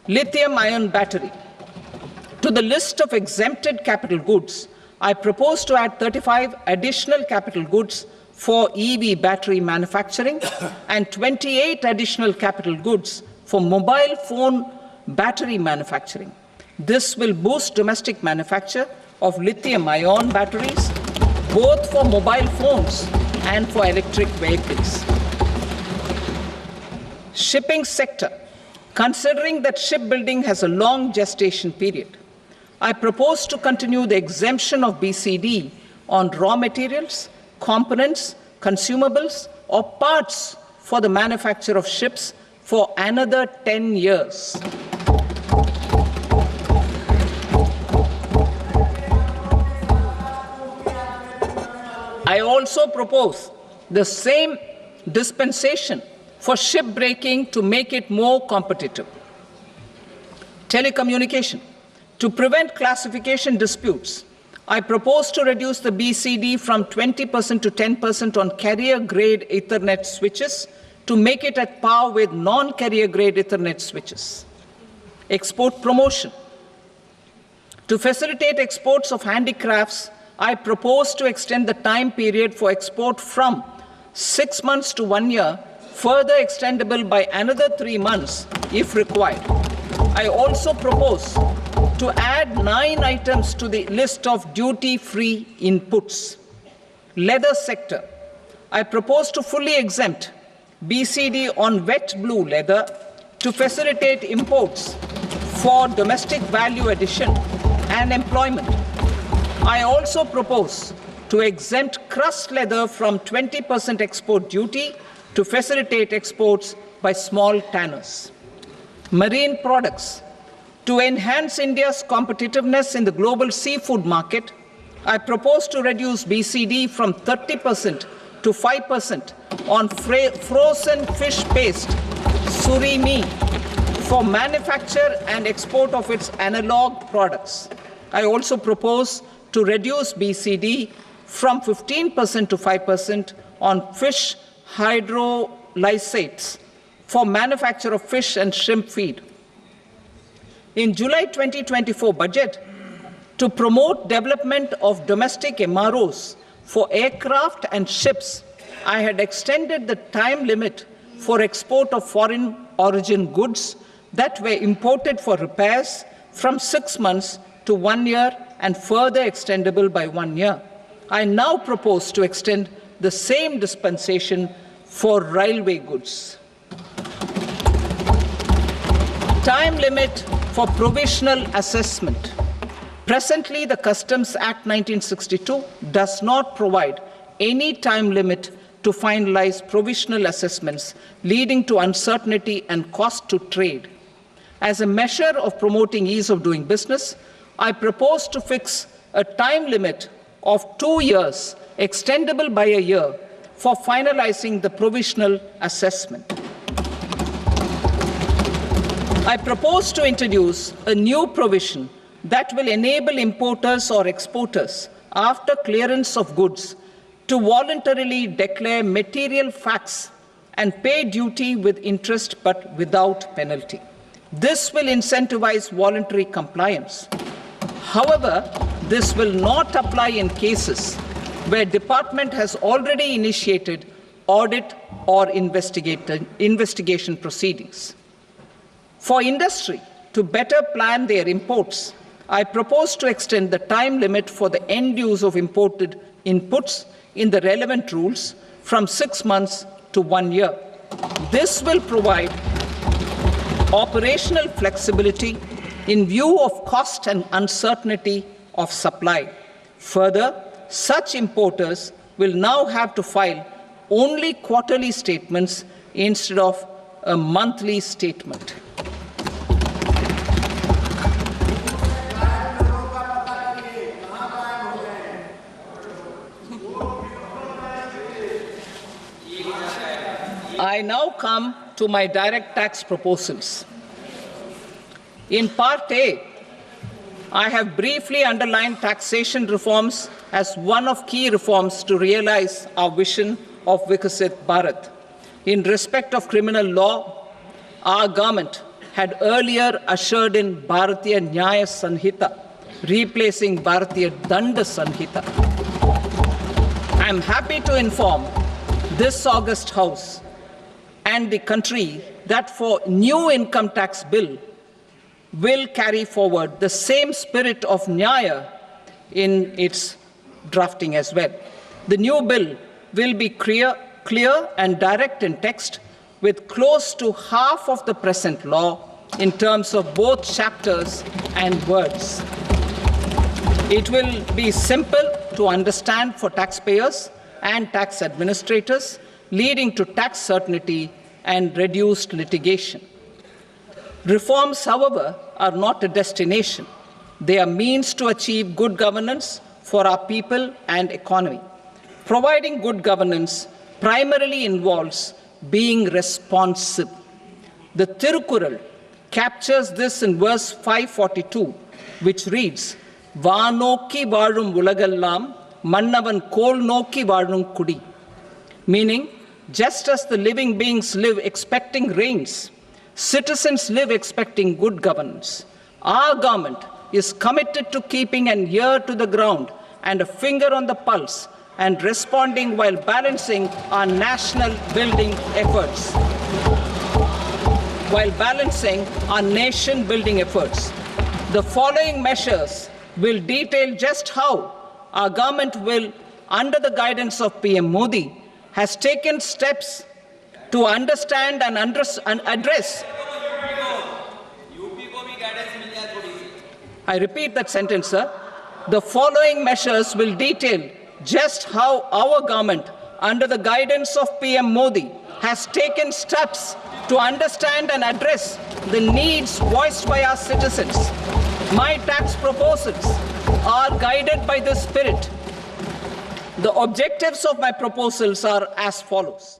Lithium-ion battery. To the list of exempted capital goods, I propose to add 35 additional capital goods for EV battery manufacturing and 28 additional capital goods for mobile phone battery manufacturing. This will boost domestic manufacture of lithium-ion batteries, both for mobile phones and for electric vehicles. Shipping sector. Considering that shipbuilding has a long gestation period, I propose to continue the exemption of BCD on raw materials, components, consumables, or parts for the manufacture of ships for another 10 years. I also propose the same dispensation for shipbreaking to make it more competitive. Telecommunication. To prevent classification disputes, I propose to reduce the BCD from 20% to 10% on carrier-grade Ethernet switches to make it at par with non-carrier-grade Ethernet switches. Export promotion. To facilitate exports of handicrafts, I propose to extend the time period for export from 6 months to 1 year, further extendable by another 3 months if required. I also propose to add 9 items to the list of duty-free inputs. Leather sector. I propose to fully exempt BCD on wet blue leather to facilitate imports for domestic value addition and employment. I also propose to exempt crust leather from 20% export duty to facilitate exports by small tanners. Marine products. To enhance India's competitiveness in the global seafood market, I propose to reduce BCD from 30% to 5% on frozen fish paste, surimi, for manufacture and export of its analog products. I also propose to reduce BCD from 15% to 5% on fish hydrolysates for manufacture of fish and shrimp feed. In July 2024 budget, to promote development of domestic MROs for aircraft and ships, I had extended the time limit for export of foreign origin goods that were imported for repairs from 6 months to 1 year and further extendable by 1 year. I now propose to extend the same dispensation for railway goods. Time limit for provisional assessment. Presently, the Customs Act 1962 does not provide any time limit to finalize provisional assessments, leading to uncertainty and cost to trade. As a measure of promoting ease of doing business, I propose to fix a time limit of 2 years, extendable by a year, for finalizing the provisional assessment. I propose to introduce a new provision that will enable importers or exporters, after clearance of goods, to voluntarily declare material facts and pay duty with interest but without penalty. This will incentivize voluntary compliance. However, this will not apply in cases where department has already initiated audit or investigation proceedings. For industry to better plan their imports, I propose to extend the time limit for the end use of imported inputs in the relevant rules from 6 months to 1 year. This will provide operational flexibility in view of cost and uncertainty of supply. Further, such importers will now have to file only quarterly statements instead of a monthly statement. I now come to my direct tax proposals. In Part A, I have briefly underlined taxation reforms as one of key reforms to realize our vision of Vikasit Bharat. In respect of criminal law, our government had earlier ushered in Bharatiya Nyaya Sanhita, replacing Bharatiya Danda Sanhita. I am happy to inform this august House and the country that for new income tax bill will carry forward the same spirit of Nyaya in its drafting as well. The new bill will be clear and direct in text, with close to half of the present law in terms of both chapters and words. It will be simple to understand for taxpayers and tax administrators, leading to tax certainty and reduced litigation. Reforms, however, are not a destination. They are means to achieve good governance for our people and economy. Providing good governance primarily involves being responsive. The Tirukural captures this in verse 542, which reads, "Vaanokki vaazhum ulagallam, mannavan kol nokki vaazhum kudi." Meaning, just as the living beings live expecting rains, citizens live expecting good governance. Our government is committed to keeping an ear to the ground and a finger on the pulse and responding while balancing our national building efforts. The following measures will detail just how our government will, under the guidance of PM Modi, has taken steps to understand and address. I repeat that sentence, sir. The following measures will detail just how our government, under the guidance of PM Modi, has taken steps to understand and address the needs voiced by our citizens. My tax proposals are guided by this spirit. The objectives of my proposals are as follows.